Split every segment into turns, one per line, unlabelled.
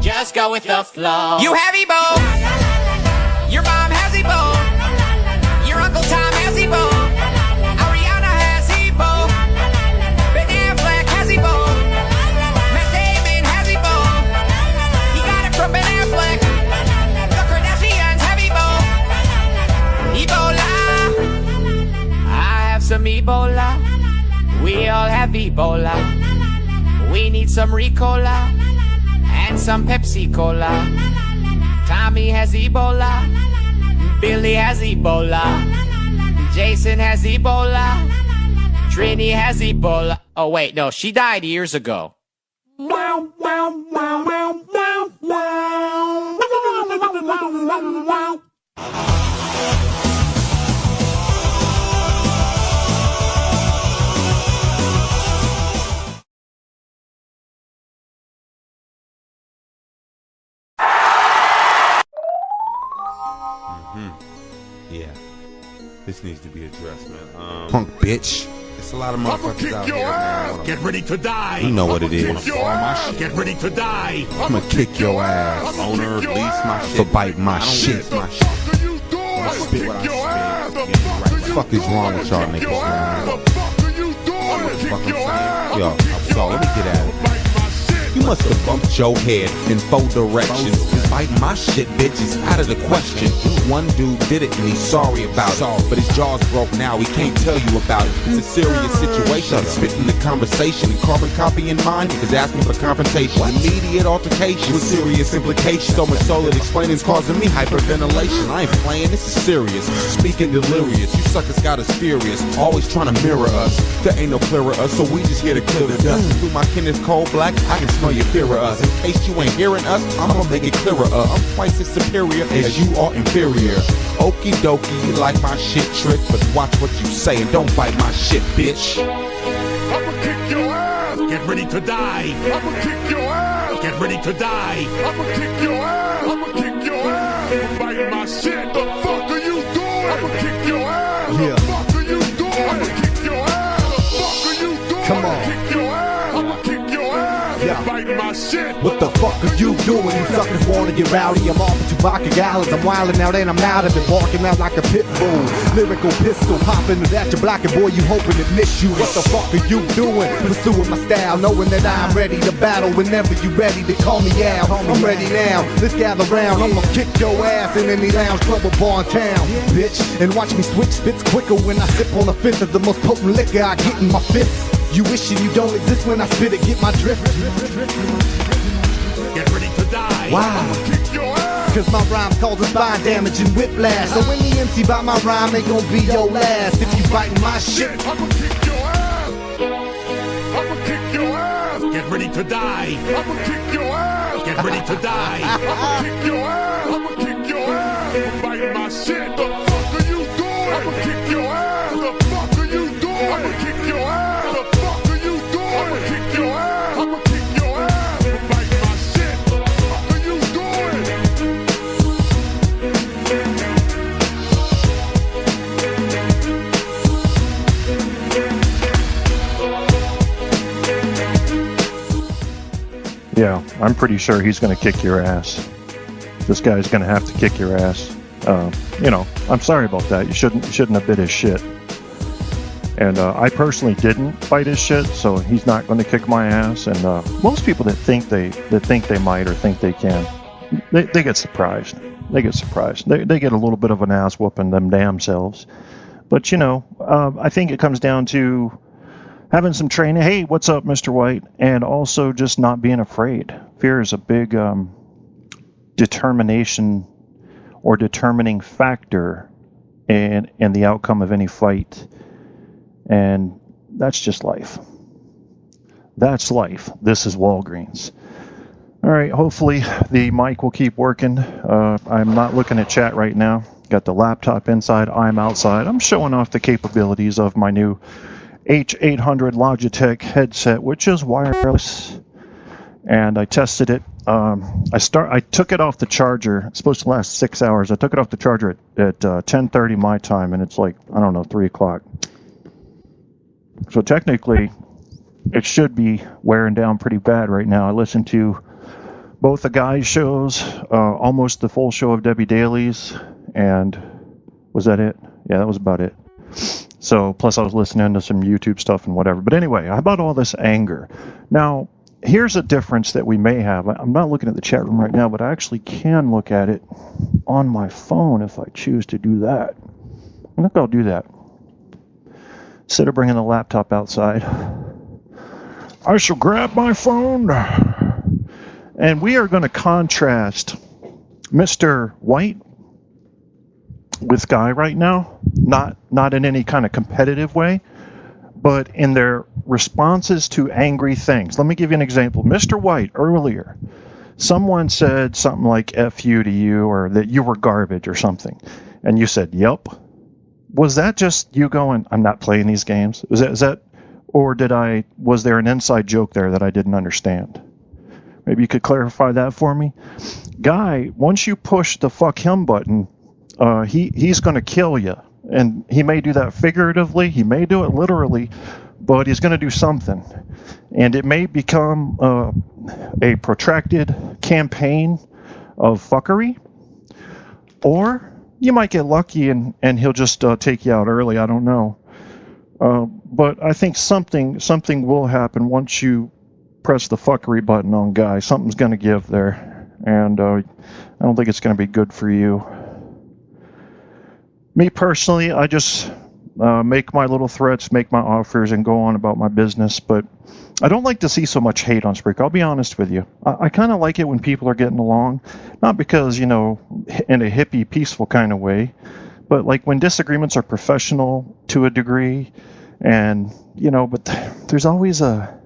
Just go with the flow.
You have Ebo. Your mom has Ebo. Your Uncle Tom has Ebo. Ariana has Ebo. Ben Affleck has Ebo. Matt Damon has Ebo. He got it from Ben Affleck. The Kardashians have Ebo. Ebola. I have some Ebola. We all have Ebola. We need some Ricola and some Pepsi Cola. Tommy has Ebola. Billy has Ebola. Jason has Ebola. Trini has Ebola. Oh wait, no, she died years ago.
Yeah, this needs to be addressed, man.
Punk bitch.
It's a lot of motherfuckers out here, man.
Get ready to die.
You know what it is.
Get ready to die.
I'ma kick your ass.
Owner, lease my shit.
For biting my shit.
My shit. I spit what I spit. What
the fuck is wrong with y'all niggas, man? Yo, let me get at it. You must have bumped your head in 4 directions. Cause biting my shit, bitch, is out of the question. One dude did it and he's sorry about it. But his jaw's broke now, he can't tell you about it. It's a serious situation. He's spitting the conversation. And carbon copy in mind is asking for confrontation. Immediate altercation with serious implications. So much so that explaining's causing me hyperventilation. I ain't playing, this is serious. Speaking delirious. You suckers got us furious. Always trying to mirror us. There ain't no clearer us, so we just here to clear the dust. Through my Kenneth Cole Black, I can smell your fear of us. In case you ain't hearing us, I'ma make it clearer. I'm twice as superior as you are inferior. Okie dokie, you like my shit trick, but watch what you say and don't bite my shit, bitch.
I'ma kick your ass. Get ready to die. I'ma kick your ass. Get ready to die. I'ma kick your ass. I'ma kick your ass. You're biting my shit. The fuck are you doing? I'ma kick your ass.
Yeah.
The fuck are you doing? I'ma kick your ass. The fuck are you doing?
Come on.
I'ma kick your ass. I'ma kick your ass.
Yeah.
You're biting my shit.
What the fuck are you doing? You suckers wanna get rowdy. I'm off at Chewbacca Gallows. I'm wildin' out and I'm out of it, barking out like a pit bull. Lyrical pistol, popping it at your block, and boy, you hoping it miss you. What the fuck are you doing? Pursuing my style, knowing that I'm ready to battle. Whenever you ready to call me out, I'm ready now. Let's gather round. I'ma kick your ass in any lounge, club, or bar in town, bitch. And watch me switch spits quicker when I sip on a fifth of the most potent liquor I get in my fist. You wishing you don't exist when I spit it, get my drift.
Get ready to die.
Wow.
I'ma kick your ass.
Cause my rhymes causing spine damage and whiplash. So when the MC bite my rhyme, they gon' be your last. If you biting my shit,
I'ma kick your ass. I'ma kick your ass. Get ready to die. I'ma kick your ass. Get ready to die. I'ma kick your ass. I'ma kick your ass. You're biting my shit. The fuck are you doing? I'ma kick your ass. The fuck are you doing? I'ma kick your ass. The fuck are you doing? I'ma kick your ass. I'ma kick your ass. You're biting my shit. The fuck are you doing?
Yeah, I'm pretty sure he's going to kick your ass. This guy's going to have to kick your ass. I'm sorry about that. You shouldn't have bit his shit. And I personally didn't bite his shit, so he's not going to kick my ass. And most people that think they might or think they can, they get surprised. They get surprised. They get a little bit of an ass whooping them damn selves. But I think it comes down to having some training. Hey, what's up, Mr. White? And also just not being afraid. Fear is a big determination or determining factor in the outcome of any fight. And that's just life. That's life. This is Walgreens. All right, hopefully the mic will keep working. I'm not looking at chat right now. Got the laptop inside. I'm outside. I'm showing off the capabilities of my new H800 Logitech headset, which is wireless. And I tested it. I took it off the charger. It's supposed to last 6 hours. I took it off the charger at 10:30 my time, and it's like, 3 o'clock. So technically, it should be wearing down pretty bad right now. I listened to both the guys' shows, almost the full show of Debbie Daly's, and was that it? Yeah, that was about it. So, plus I was listening to some YouTube stuff and whatever. But anyway, how about all this anger? Now, here's a difference that we may have. I'm not looking at the chat room right now, but I actually can look at it on my phone if I choose to do that. I think I'll do that. Instead of bringing the laptop outside, I shall grab my phone. And we are going to contrast Mr. White with Guy right now. Not in any kind of competitive way, but in their responses to angry things. Let me give you an example. Mr. White, earlier, someone said something like F you to you, or that you were garbage or something. And you said, yep. Was that just you going, I'm not playing these games? Is that, or was there an inside joke there that I didn't understand? Maybe you could clarify that for me. Guy, once you push the fuck him button, he's going to kill you. And he may do that figuratively, he may do it literally, but he's going to do something. And it may become a protracted campaign of fuckery, or you might get lucky and he'll just take you out early. I don't know. But I think something will happen once you press the fuckery button on Guy. Something's going to give there. And I don't think it's going to be good for you. Me personally, I just make my little threats, make my offers, and go on about my business. But I don't like to see so much hate on Spreaker. I'll be honest with you. I kind of like it when people are getting along. Not because, in a hippie, peaceful kind of way, but like when disagreements are professional to a degree. And, but there's always a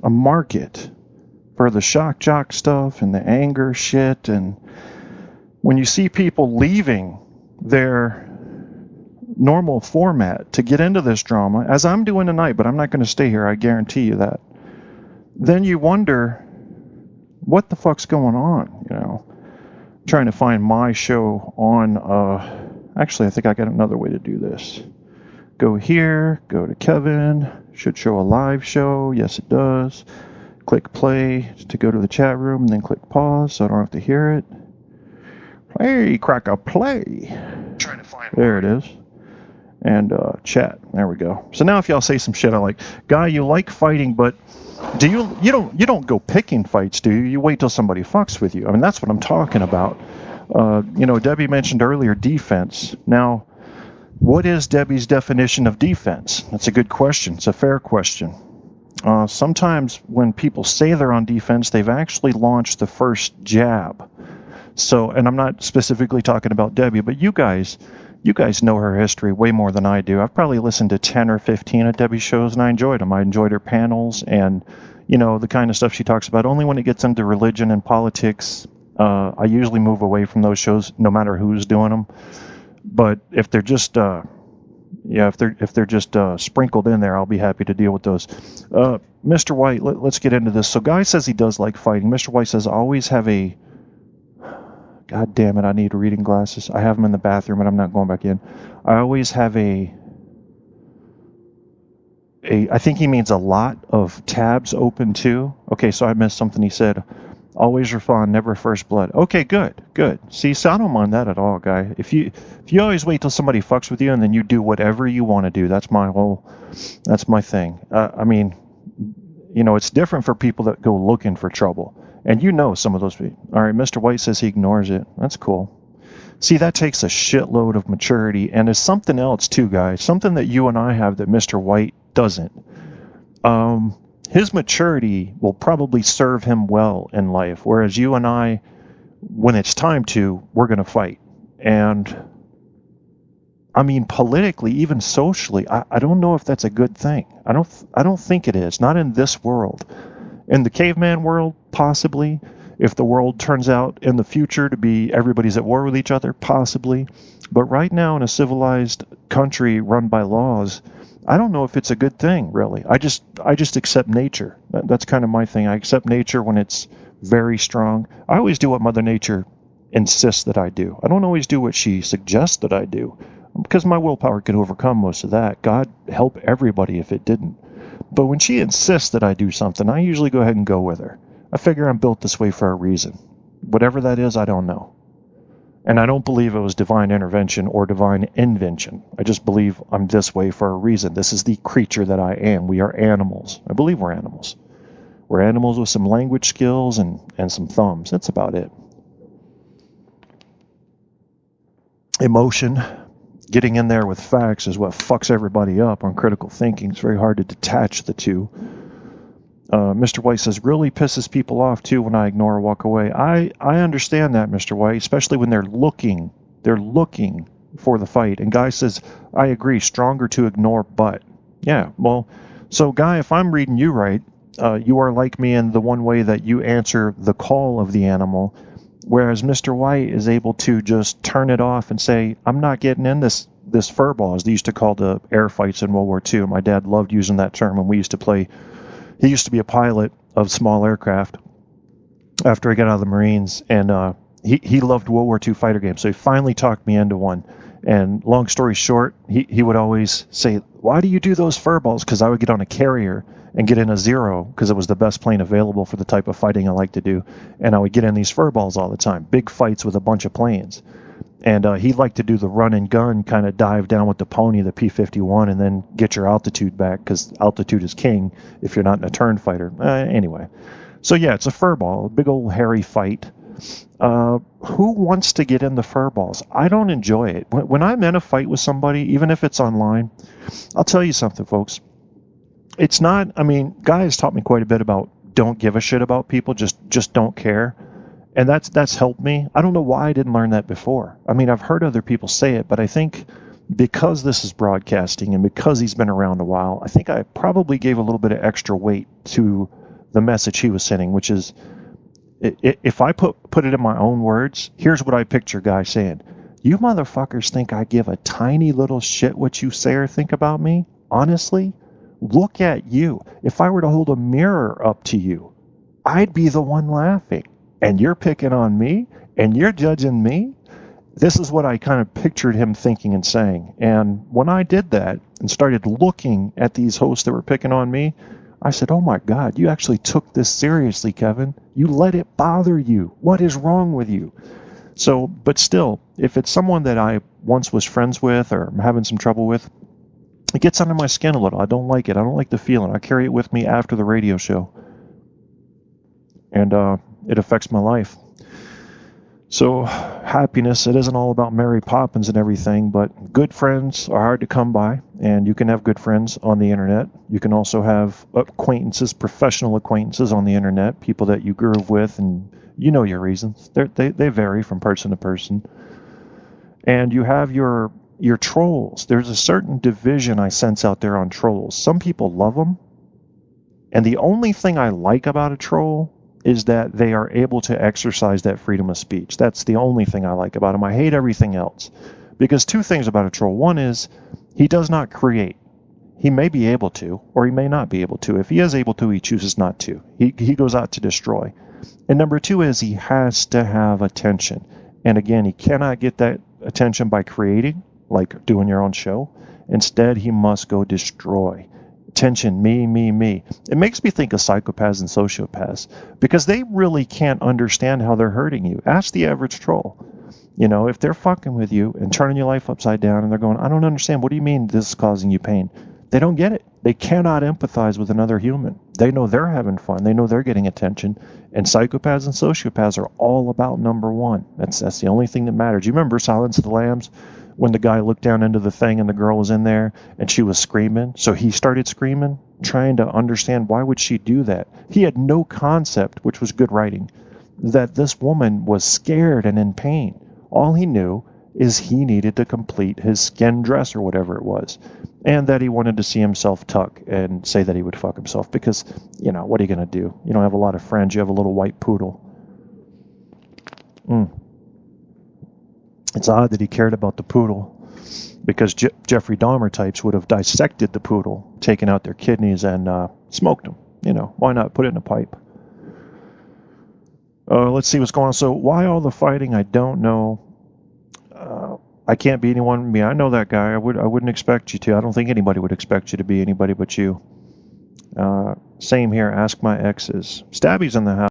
market for the shock jock stuff and the anger shit. And when you see people leaving their normal format to get into this drama, as I'm doing tonight, but I'm not going to stay here, I guarantee you that, then you wonder, what the fuck's going on, Trying to find my show on, actually, I think I got another way to do this. Go here, go to Kevin, should show a live show, yes it does. Click play to go to the chat room, and then click pause so I don't have to hear it. Play, crack a play. Trying to find there it is. And chat. There we go. So now if y'all say some shit I like, Guy, you like fighting, but you don't go picking fights, do you? You wait till somebody fucks with you. I mean, that's what I'm talking about. Debbie mentioned earlier defense. Now, what is Debbie's definition of defense? That's a good question. It's a fair question. Sometimes when people say they're on defense, they've actually launched the first jab. So, and I'm not specifically talking about Debbie, but you guys know her history way more than I do. I've probably listened to 10 or 15 of Debbie's shows, and I enjoyed them. I enjoyed her panels and, the kind of stuff she talks about. Only when it gets into religion and politics, I usually move away from those shows, no matter who's doing them. But if they're just, if they're just sprinkled in there, I'll be happy to deal with those. Mr. White, let's get into this. So, Guy says he does like fighting. Mr. White says, always have a... God damn it, I need reading glasses. I have them in the bathroom, and I'm not going back in. I always have I think he means a lot of tabs open too. Okay, so I missed something he said. Always respond, never first blood. Okay, good. See, so I don't mind that at all, Guy. If you always wait till somebody fucks with you and then you do whatever you want to do, that's my thing. I mean, it's different for people that go looking for trouble. And some of those people. All right, Mr. White says he ignores it. That's cool. See, that takes a shitload of maturity. And there's something else, too, guys. Something that you and I have that Mr. White doesn't. His maturity will probably serve him well in life. Whereas you and I, when it's time to, we're going to fight. And, I mean, politically, even socially, I don't know if that's a good thing. I don't think it is. Not in this world. In the caveman world, possibly. If the world turns out in the future to be everybody's at war with each other, possibly. But right now in a civilized country run by laws, I don't know if it's a good thing, really. I just accept nature. That's kind of my thing. I accept nature when it's very strong. I always do what Mother Nature insists that I do. I don't always do what she suggests that I do, because my willpower could overcome most of that. God help everybody if it didn't. But when she insists that I do something, I usually go ahead and go with her. I figure I'm built this way for a reason. Whatever that is, I don't know. And I don't believe it was divine intervention or divine invention. I just believe I'm this way for a reason. This is the creature that I am. We are animals. I believe we're animals. We're animals with some language skills and some thumbs. That's about it. Emotion, getting in there with facts is what fucks everybody up on critical thinking. It's very hard to detach the two. Mr. White says, really pisses people off too when I ignore or walk away. I understand that, Mr. White, especially when they're looking for the fight. And Guy says, I agree, stronger to ignore, but. Yeah, well, so Guy, if I'm reading you right, you are like me in the one way that you answer the call of the animal, whereas Mr. White is able to just turn it off and say, I'm not getting in this furball, as they used to call the air fights in World War II. My dad loved using that term when we used to play. He used to be a pilot of small aircraft after he got out of the Marines, and he loved World War II fighter games, so he finally talked me into one. And long story short, he would always say, why do you do those furballs? Because I would get on a carrier and get in a Zero, because it was the best plane available for the type of fighting I like to do, and I would get in these furballs all the time, big fights with a bunch of planes. And he liked to do the run and gun, kind of dive down with the pony, the P-51, and then get your altitude back, because altitude is king if you're not in a turn fighter. Anyway, so yeah, it's a furball, a big old hairy fight. Who wants to get in the furballs? I don't enjoy it. When I'm in a fight with somebody, even if it's online, I'll tell you something, folks. It's not, I mean, Guy has taught me quite a bit about don't give a shit about people, just don't care. And that's helped me. I don't know why I didn't learn that before. I mean, I've heard other people say it, but I think because this is broadcasting and because he's been around a while, I think I probably gave a little bit of extra weight to the message he was sending, which is, if I put it in my own words, here's what I picture Guy saying. You motherfuckers think I give a tiny little shit what you say or think about me? Honestly? Look at you. If I were to hold a mirror up to you, I'd be the one laughing. And you're picking on me? And you're judging me? This is what I kind of pictured him thinking and saying. And when I did that and started looking at these hosts that were picking on me, I said, oh my God, you actually took this seriously, Kevin. You let it bother you. What is wrong with you? So, but still, if it's someone that I once was friends with or I'm having some trouble with, it gets under my skin a little. I don't like it. I don't like the feeling. I carry it with me after the radio show. And it affects my life. So, happiness, it isn't all about Mary Poppins and everything, but good friends are hard to come by, and you can have good friends on the internet. You can also have acquaintances, professional acquaintances on the internet, people that you groove with, and you know your reasons. They vary from person to person. And you have your trolls. There's a certain division I sense out there on trolls. Some people love them, and the only thing I like about a troll is that they are able to exercise that freedom of speech. That's the only thing I like about him. I hate everything else. Because two things about a troll. One is, he does not create. He may be able to, or he may not be able to. If he is able to, he chooses not to. He goes out to destroy. And number two is, he has to have attention. And again, he cannot get that attention by creating, like doing your own show. Instead, he must go destroy. Attention, me. It makes me think of psychopaths and sociopaths, because they really can't understand how they're hurting you. Ask the average troll. You know, if they're fucking with you and turning your life upside down and they're going, I don't understand, what do you mean this is causing you pain? They don't get it. They cannot empathize with another human. They know they're having fun. They know they're getting attention. And psychopaths and sociopaths are all about number one. That's the only thing that matters. You remember Silence of the Lambs? When the guy looked down into the thing and the girl was in there and she was screaming. So he started screaming, trying to understand why would she do that. He had no concept, which was good writing, that this woman was scared and in pain. All he knew is he needed to complete his skin dress or whatever it was. And that he wanted to see himself tuck and say that he would fuck himself because, you know, what are you going to do? You don't have a lot of friends. You have a little white poodle. It's odd that he cared about the poodle, because Jeffrey Dahmer types would have dissected the poodle, taken out their kidneys, and smoked them. You know, why not put it in a pipe? Let's see what's going on. So why all the fighting? I don't know. I can't be anyone. I mean, I know that guy. I wouldn't expect you to. I don't think anybody would expect you to be anybody but you. Same here. Ask my exes. Stabby's in the house.